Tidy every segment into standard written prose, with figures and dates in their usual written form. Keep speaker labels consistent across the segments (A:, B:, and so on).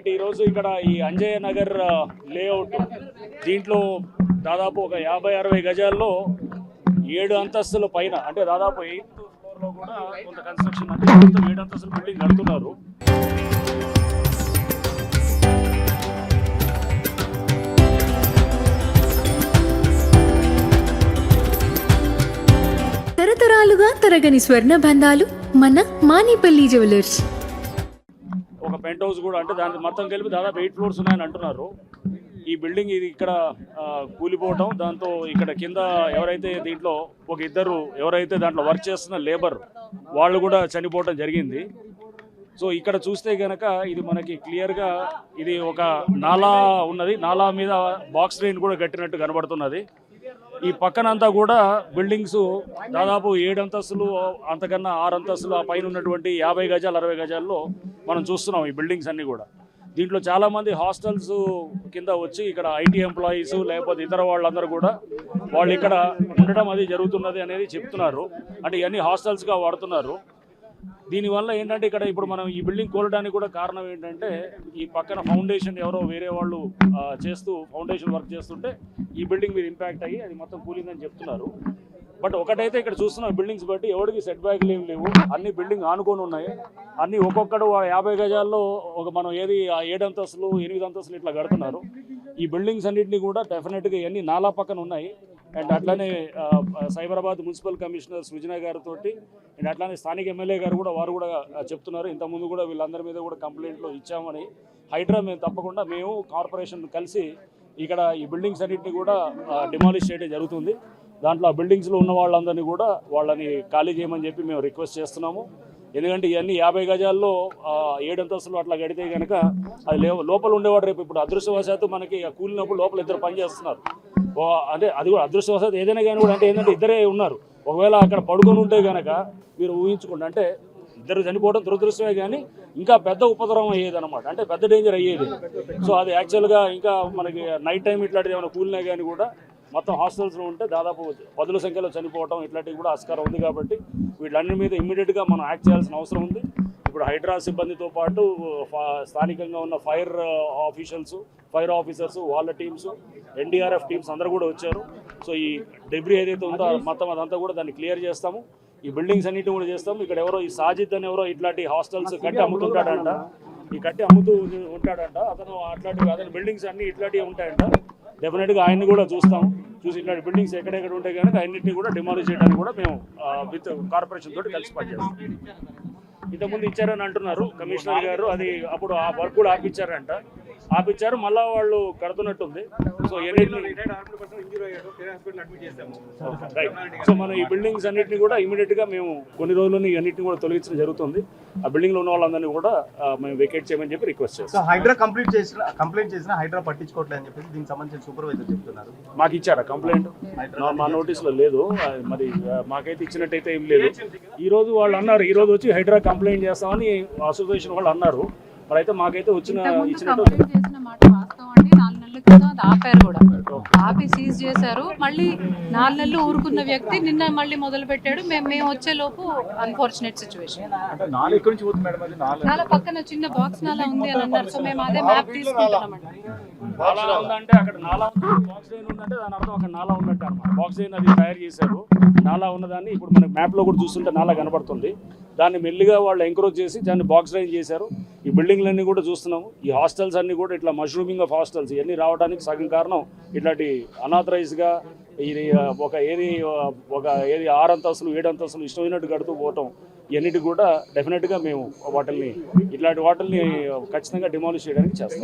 A: Right ఈరోజు ఇక్కడ ఈ అంజయ్య నగర్ లేఅవుట్ దీంట్లో దాదాపు ఒక 50-60 గజాల్లో 7 అంతస్తుల పైన అంటే దాదాపు 8th ఫ్లోర్లో కూడా కొంత కన్స్ట్రక్షన్ అంటే 7 అంతస్తుల బిల్డింగ్ కడుతున్నారు.
B: తరతరాలుగా తరగని స్వర్ణ బంధాలు మన మానిపల్లి జ్యువెలర్స్.
A: ఒక పెంట్ హౌస్ కూడా అంటే దాని మొత్తం కలిపి దాదాపు 8 ఫ్లోర్స్ ఉన్నాయని అంటున్నారు. ఈ బిల్డింగ్ ఇది ఇక్కడ కూలిపోవటం, దాంతో ఇక్కడ కింద ఎవరైతే దీంట్లో ఒక ఇద్దరు ఎవరైతే దాంట్లో వర్క్ చేస్తున్న లేబర్ వాళ్ళు కూడా చనిపోవటం జరిగింది. సో ఇక్కడ చూస్తే కనుక ఇది మనకి క్లియర్గా ఇది ఒక నాలా ఉన్నది, నాలా మీద బాక్స్ డ్రైన్ కూడా కట్టినట్టు కనబడుతున్నది. ఈ పక్కనంతా కూడా బిల్డింగ్స్ దాదాపు 7 అంతస్తులు అంతకన్నా 6 అంతస్తులు ఆ పైన ఉన్నటువంటి 50 గజాలు 60 గజాల్లో మనం చూస్తున్నాం ఈ బిల్డింగ్స్ అన్నీ కూడా. దీంట్లో చాలామంది హాస్టల్స్ కింద వచ్చి ఇక్కడ ఐటీ ఎంప్లాయీస్ లేకపోతే ఇతర వాళ్ళందరూ కూడా వాళ్ళు ఇక్కడ ఉండడం అది జరుగుతున్నది అనేది చెప్తున్నారు. అంటే ఇవన్నీ హాస్టల్స్గా వాడుతున్నారు. దీనివల్ల ఏంటంటే ఇక్కడ ఇప్పుడు మనం ఈ బిల్డింగ్ కోలడానికి కూడా కారణం ఏంటంటే ఈ పక్కన ఫౌండేషన్ ఎవరో వేరే వాళ్ళు చేస్తూ ఫౌండేషన్ వర్క్ చేస్తుంటే ఈ బిల్డింగ్ మీద ఇంపాక్ట్ అయ్యి అది మొత్తం కూలిందని చెప్తున్నారు. బట్ ఒకటైతే ఇక్కడ చూస్తున్న బిల్డింగ్స్ బట్టి ఎవరికి సెట్ బ్యాక్లు ఏం లేవు, అన్ని బిల్డింగ్ ఆనుకొని ఉన్నాయి. అన్ని ఒక్కొక్కడు 50 గజాల్లో ఒక మనం ఏది 7 అంతస్తులు 8 అంతస్తులు ఇట్లా కడుతున్నారు. ఈ బిల్డింగ్స్ అన్నింటినీ కూడా డెఫినెట్గా ఇవన్నీ నాలా పక్కన ఉన్నాయి. అండ్ అట్లానే సైబరాబాద్ మున్సిపల్ కమిషనర్ సృజన గారితో అండ్ అట్లానే స్థానిక ఎమ్మెల్యే గారు కూడా వారు కూడా చెప్తున్నారు ఇంతకుముందు కూడా వీళ్ళందరి మీద కూడా కంప్లైంట్లు ఇచ్చామని. హైడ్రా మేము తప్పకుండా మేము కార్పొరేషన్ కలిసి ఇక్కడ ఈ బిల్డింగ్స్ అన్నింటినీ కూడా డిమాలిష్ చేయడం జరుగుతుంది. దాంట్లో ఆ బిల్డింగ్స్లో ఉన్న వాళ్ళందరినీ కూడా వాళ్ళని ఖాళీ చేయమని చెప్పి మేము రిక్వెస్ట్ చేస్తున్నాము. ఎందుకంటే ఇవన్నీ 50 గజాల్లో 7 అంతస్తులు అట్లా గడితే కనుక అది లోపల ఉండేవాడు రేపు ఇప్పుడు అదృష్టవశాత్తు మనకి కూలినప్పుడు లోపల ఇద్దరు పని చేస్తున్నారు. అంటే అది కూడా అదృష్టవశాత్తు ఏదైనా కానీ కూడా అంటే ఏంటంటే ఇద్దరే ఉన్నారు. ఒకవేళ అక్కడ పడుకొని ఉంటే కనుక మీరు ఊహించుకోండి, అంటే ఇద్దరు చనిపోవడం దురదృష్టమే కానీ ఇంకా పెద్ద ఉపద్రవం అయ్యేది అనమాట, అంటే పెద్ద డేంజర్ అయ్యేది. సో అది యాక్చువల్గా ఇంకా మనకి నైట్ టైం ఇట్లాంటివి ఏమైనా కూలినా కానీ కూడా మొత్తం హాస్టల్స్లో ఉంటే దాదాపు 10ల సంఖ్యలో చనిపోవడం ఇట్లాంటివి కూడా ఆస్కారం ఉంది. కాబట్టి వీళ్ళన్ని మీద ఇమ్మీడియట్గా మనం యాక్ట్ చేయాల్సిన అవసరం ఉంది. ఇప్పుడు హైడ్రా సిబ్బందితో పాటు స్థానికంగా ఉన్న ఫైర్ ఆఫీషియల్స్, ఫైర్ ఆఫీసర్స్, వాళ్ళ టీమ్స్, ఎన్డీఆర్ఎఫ్ టీమ్స్ అందరూ కూడా వచ్చారు. సో ఈ డెబ్రీ ఏదైతే ఉందో మొత్తం అదంతా కూడా దాన్ని క్లియర్ చేస్తాము. ఈ బిల్డింగ్స్ అన్నిటి కూడా చేస్తాము. ఇక్కడ ఎవరో ఈ సాజిద్ అని ఎవరో ఇట్లాంటి హాస్టల్స్ కట్టి అమ్ముతుంటాడంట, ఈ కట్టి అమ్ముతూ ఉంటాడంట అతను బిల్డింగ్స్ అన్నీ ఇట్లాంటివి ఉంటాయంట. డెఫినెట్గా ఆయన్ని కూడా చూస్తాము. చూసి ఇట్లాంటి బిల్డింగ్స్ ఎక్కడెక్కడ ఉంటాయి కనుక అన్నింటినీ కూడా డిమాలిష్ చేయడానికి కూడా మేము విత్ కార్పొరేషన్ తోటి కలిసి పనిచేస్తాం. ఇంతకుముందు ఇచ్చారని అంటున్నారు కమిషనర్ గారు, అది అప్పుడు ఆ వర్క్ కూడా ఆపిచ్చారు మళ్ళీ వాళ్ళు కడుతున్నట్టుంది. సో సో మనం ఈ బిల్డింగ్స్ అన్నింటినీ కూడా ఇమీడియట్గా మేము కొన్ని రోజుల్లోనే అన్నింటినీ కూడా తొలగించడం జరుగుతుంది. ఆ బిల్డింగ్లో ఉన్న వాళ్ళందరినీ కూడా మేము వెకేట్ చేయమని చెప్పి రిక్వెస్ట్ చేస్తాం.
C: హైడ్రా కంప్లైంట్ చేసిన హైడ్రా పట్టించుకోవట్లేదు అని చెప్పేసి దీనికి సంబంధించిన సూపర్వైజర్ చెప్తున్నారు.
A: మాకు ఇచ్చారా కంప్లైంట్? మా నోటీస్లో లేదు, మరి మాకైతే ఇచ్చినట్టయితే ఏం లేదు. ఈ రోజు వాళ్ళు అన్నారు ఈ రోజు వచ్చి హైడ్రా కంప్లైంట్ చేస్తామని అసోసియేషన్ వాళ్ళు అన్నారు. మరి అయితే మాకైతే ఇచ్చినట్టు
D: ఆపారు కూడా, ఆపి సీజ్ చేశారు. మళ్ళీ 4 నెలలు ఊరుకున్న వ్యక్తి నిన్న మళ్ళీ మొదలు పెట్టాడు. మేము వచ్చే లోపు అన్ఫార్చునేట్ సిచ్యువేషన్. నాలా పక్కన చిన్న బాక్స్ నాలా ఉంది అని అన్నారు. సో మేము అదే మ్యాప్ తీసుకుంటున్నామండి.
A: నాలా ఉందంటే అక్కడ నాలా బాక్స్ డ్రైన్ ఉందంటే దాని అర్థం అక్కడ నాలా ఉన్నట్టు అన్నమాట. బాక్స్ డ్రైన్ అది తయారు చేశారు. నాలా ఉన్నదాన్ని ఇప్పుడు మనకి మ్యాప్లో కూడా చూస్తుంటే నాలా కనబడుతుంది. దాన్ని మెల్లిగా వాళ్ళు ఎంకరేజ్ చేసి దాన్ని బాక్స్ డ్రైన్ చేశారు. ఈ బిల్డింగ్లన్నీ కూడా చూస్తున్నాము. ఈ హాస్టల్స్ అన్నీ కూడా ఇట్లా మష్రూమింగ్ ఆఫ్ హాస్టల్స్ ఇవన్నీ రావడానికి సగం కారణం ఇట్లాంటి అనాథరైజ్గా ఇది ఒక ఏది 6 అంతస్తులు 7 అంతస్తులు ఇష్టమైనట్టు కడుతూ పోవటం ఇవన్నిటి కూడా డెఫినెట్గా మేము ఇట్లాంటి వాటిని ఖచ్చితంగా డిమాలిష్ చేయడానికి చేస్తాం.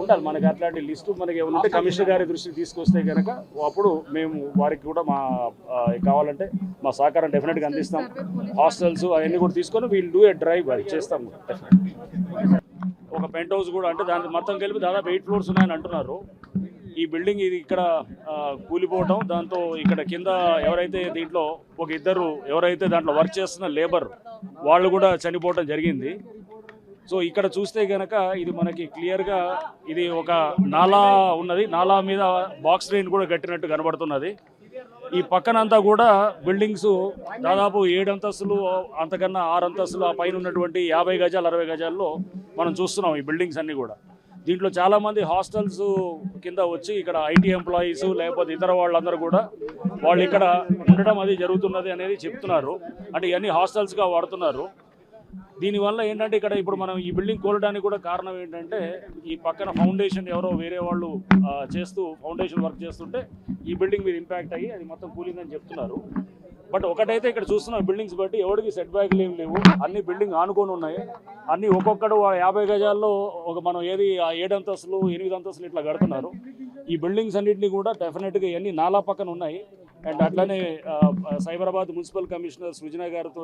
A: ఉండాలి మనకి అట్లాంటి లిస్టు మనకి ఏమంటే కమిషనర్ గారి దృష్టికి తీసుకొస్తే కనుక అప్పుడు మేము వారికి కూడా కావాలంటే మా సహకారం డెఫినెట్గా అందిస్తాం. హాస్టల్స్ అవన్నీ కూడా తీసుకొని వీళ్ళు డూ ఏ డ్రైవ్ అది చేస్తాం. ఒక పెంట్ హౌస్ కూడా అంటే దాని మొత్తం కలిపి దాదాపు 8 ఫ్లోర్స్ ఉన్నాయని అంటున్నారు. ఈ బిల్డింగ్ ఇది ఇక్కడ కూలిపోవటం, దాంతో ఇక్కడ కింద ఎవరైతే దీంట్లో ఒక ఇద్దరు ఎవరైతే దాంట్లో వర్క్ చేస్తున్న లేబర్ వాళ్ళు కూడా చనిపోవటం జరిగింది. సో ఇక్కడ చూస్తే కనుక ఇది మనకి క్లియర్గా ఇది ఒక నాలా ఉన్నది, నాలా మీద బాక్స్ డ్రైన్ కూడా కట్టినట్టు కనబడుతున్నది. ఈ పక్కనంతా కూడా బిల్డింగ్స్ దాదాపు 7 అంతస్తులు అంతకన్నా 6 అంతస్తులు ఆ పైన ఉన్నటువంటి 50 గజాలు 60 గజాల్లో మనం చూస్తున్నాం ఈ బిల్డింగ్స్ అన్నీ కూడా. దీంట్లో చాలామంది హాస్టల్స్ కింద వచ్చి ఇక్కడ ఐటీ ఎంప్లాయీస్ లేకపోతే ఇతర వాళ్ళందరూ కూడా వాళ్ళు ఇక్కడ ఉండడం అది జరుగుతున్నది అనేది చెప్తున్నారు. అంటే ఇవన్నీ హాస్టల్స్గా వాడుతున్నారు. దీనివల్ల ఏంటంటే ఇక్కడ ఇప్పుడు మనం ఈ బిల్డింగ్ కోలడానికి కూడా కారణం ఏంటంటే ఈ పక్కన ఫౌండేషన్ ఎవరో వేరే వాళ్ళు చేస్తూ ఫౌండేషన్ వర్క్ చేస్తుంటే ఈ బిల్డింగ్ మీద ఇంపాక్ట్ అయ్యి అది మొత్తం కూలిందని చెప్తున్నారు. బట్ ఒకటైతే ఇక్కడ చూస్తున్న బిల్డింగ్స్ బట్టి ఎవరికి సెట్ బ్యాక్లు ఏం లేవు, అన్ని బిల్డింగ్ ఆనుకొని ఉన్నాయి. అన్ని ఒక్కొక్కడు 50 గజాల్లో ఒక మనం ఏది 7 అంతస్తులు 8 అంతస్తులు ఇట్లా కడుతున్నారు. ఈ బిల్డింగ్స్ అన్నింటినీ కూడా డెఫినెట్గా ఇవన్నీ నాలా పక్కన ఉన్నాయి. అండ్ అట్లానే సైబరాబాద్ మున్సిపల్ కమిషనర్ సృజన గారితో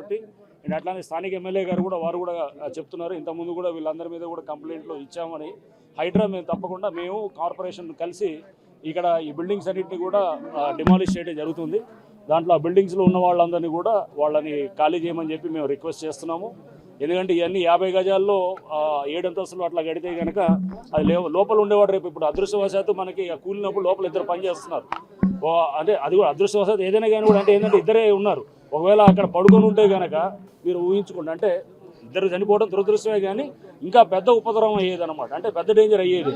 A: అండ్ అట్లానే స్థానిక ఎమ్మెల్యే గారు కూడా వారు కూడా చెప్తున్నారు. ఇంతకుముందు కూడా వీళ్ళందరి మీద కూడా కంప్లైంట్లు ఇచ్చామని. హైడ్రా మేము తప్పకుండా మేము కార్పొరేషన్ కలిసి ఇక్కడ ఈ బిల్డింగ్స్ అన్నింటినీ కూడా డిమాలిష్ చేయడం జరుగుతుంది. దాంట్లో ఆ బిల్డింగ్స్లో ఉన్న వాళ్ళందరినీ కూడా వాళ్ళని ఖాళీ చేయమని చెప్పి మేము రిక్వెస్ట్ చేస్తున్నాము. ఎందుకంటే ఇవన్నీ 50 గజాల్లో 7 అంతస్తులు అట్లా గడితే కనుక అది లోపల ఉండేవాడు రేపు ఇప్పుడు అదృష్టవశాత్తు మనకి కూలినప్పుడు లోపల 2 పని చేస్తున్నారు. అంటే అది కూడా అదృష్టవశాత్తు ఏదైనా కానీ కూడా అంటే ఏంటంటే 2 ఉన్నారు. ఒకవేళ అక్కడ పడుకొని ఉంటే కనుక మీరు ఊహించుకోండి, అంటే 2 చనిపోవడం దురదృష్టమే కానీ ఇంకా పెద్ద ఉపద్రవం అయ్యేది అనమాట, అంటే పెద్ద డేంజర్ అయ్యేది.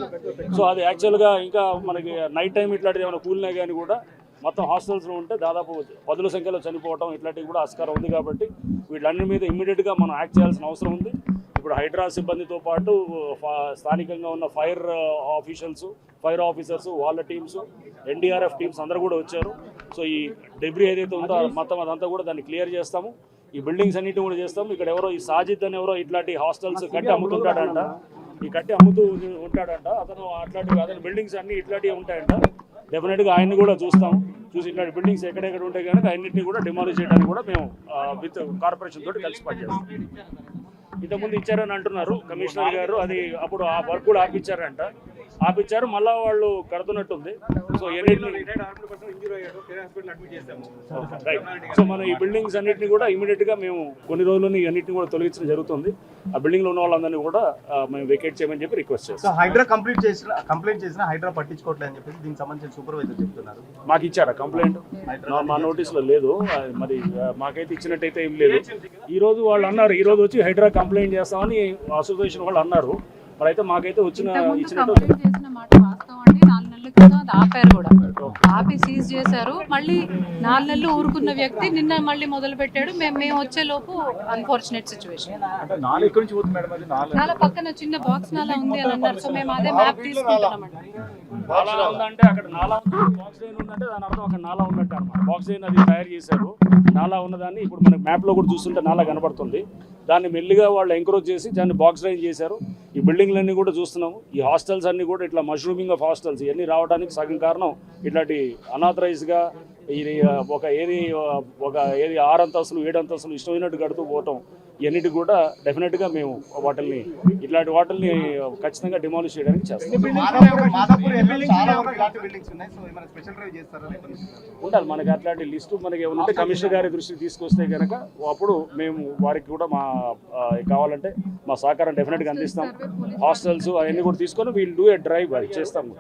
A: సో అది యాక్చువల్గా ఇంకా మనకి నైట్ టైం ఇట్లాంటిది ఏమైనా కూలినా కానీ కూడా మొత్తం హాస్టల్స్లో ఉంటే దాదాపు 10ల సంఖ్యలో చనిపోవడం ఇట్లాంటివి కూడా ఆస్కారం ఉంది. కాబట్టి వీళ్ళందరి మీద ఇమ్మీడియట్గా మనం యాక్ట్ చేయాల్సిన అవసరం ఉంది. ఇప్పుడు హైడ్రా సిబ్బందితో పాటు స్థానికంగా ఉన్న ఫైర్ ఆఫీసర్స్ వాళ్ళ టీమ్స్ ఎన్డీఆర్ఎఫ్ టీమ్స్ అందరూ కూడా వచ్చారు. సో ఈ డెబ్రీ ఏదైతే ఉందో మొత్తం అదంతా కూడా దాన్ని క్లియర్ చేస్తాము. ఈ బిల్డింగ్స్ అన్నిటి కూడా చేస్తాము. ఇక్కడ ఎవరో ఈ సాజిద్ అని ఎవరో ఇట్లాంటి హాస్టల్స్ కట్టి అమ్ముతుంటాడంట, అతను అతని బిల్డింగ్స్ అన్ని ఇట్లాంటివి ఉంటాయంట. డెఫినెట్గా ఆయన్ని కూడా చూస్తాం. చూసి ఇట్లాంటి బిల్డింగ్స్ ఎక్కడెక్కడ ఉంటాయి కనుక అన్నింటినీ కూడా డిమాలిష్ చేయడానికి కూడా మేము విత్ కార్పొరేషన్ తోటి కలిసి పనిచేస్తాం. ఇంతకుముందు ఇచ్చారని అంటున్నారు కమిషనర్ గారు, అది అప్పుడు ఆ వర్క్ కూడా ఆపిచ్చారు మళ్ళీ వాళ్ళు కడుతున్నట్టుంది. సో సో మనం ఈ బిల్డింగ్స్ అన్నింటినీ కూడా ఇమీడియట్గా మేము కొన్ని రోజుల్లోనే అన్నింటినీ కూడా తొలగించడం జరుగుతుంది. ఆ బిల్డింగ్లో ఉన్న వాళ్ళందరినీ కూడా మేము వెకేట్ చేయమని చెప్పి రిక్వెస్ట్ చేస్తాం.
C: హైడ్రా కంప్లైంట్ చేసిన హైడ్రా పట్టించుకోవట్లేదు అని చెప్పి దీనికి సంబంధించిన సూపర్వైజర్ చెప్తున్నారు.
A: మాకు ఇచ్చారా కంప్లైంట్? మా నోటీసులో లేదు, మరి మాకైతే ఇచ్చినట్టయితే ఏం లేదు. ఈ రోజు వాళ్ళు అన్నారు, ఈ రోజు వచ్చి హైడ్రా కంప్లైంట్ చేస్తామని అసోసియేషన్ వాళ్ళు అన్నారు. మరి అయితే మాకైతే ఇచ్చినట్టు
D: చేసిన మాట వాస్తవం అండి. 4 నెలల క్రితం అది ఆపారు కూడా, ఆపి సీజ్ చేశారు. మళ్ళీ 4 నెలలు ఊరుకున్న వ్యక్తి నిన్న మళ్ళీ మొదలు పెట్టాడు. మేము వచ్చే లోపు అన్ఫార్చునేట్ సిచ్యువేషన్. నాలా పక్కన చిన్న బాక్స్ నాలా ఉంది అని అన్నారు. సో మేము అదే మ్యాప్ తీసుకుంటున్నామండి.
A: నాలా ఉందంటే అక్కడ నాలా బాక్స్ డ్రైన్ ఉందంటే దాని అర్థం అక్కడ నాలా ఉన్నట్టు అనమాట. బాక్స్ డ్రైన్ అది తయారు చేశారు. నాలా ఉన్నదాన్ని ఇప్పుడు మనకి మ్యాప్లో కూడా చూస్తుంటే నాలా కనబడుతుంది. దాన్ని మెల్లిగా వాళ్ళు ఎంకరేజ్ చేసి దాన్ని బాక్స్ డ్రైన్ చేశారు. ఈ బిల్డింగ్లన్నీ కూడా చూస్తున్నాము. ఈ హాస్టల్స్ అన్నీ కూడా ఇట్లా మష్రూమింగ్ ఆఫ్ హాస్టల్స్ ఇవన్నీ రావడానికి సగం కారణం ఇట్లాంటి అనాథరైజ్గా ఇది ఏది 6 అంతస్తులు 7 అంతస్తులు ఇష్టమైనట్టు కడుతూ పోవటం ఇవన్నిటి కూడా డెఫినెట్గా మేము ఇట్లాంటి వాటిల్ని ఖచ్చితంగా డిమాలిష్ చేయడానికి చేస్తాం. ఉండాలి మనకి అట్లాంటి లిస్టు మనకి ఏమంటే కమిషనర్ గారి దృష్టికి తీసుకొస్తే కనుక అప్పుడు మేము వారికి కూడా కావాలంటే మా సహకారం డెఫినెట్గా అందిస్తాం. హాస్టల్స్ అవన్నీ కూడా తీసుకొని వీల్ డూ ఏ డ్రైవ్ అది చేస్తాము.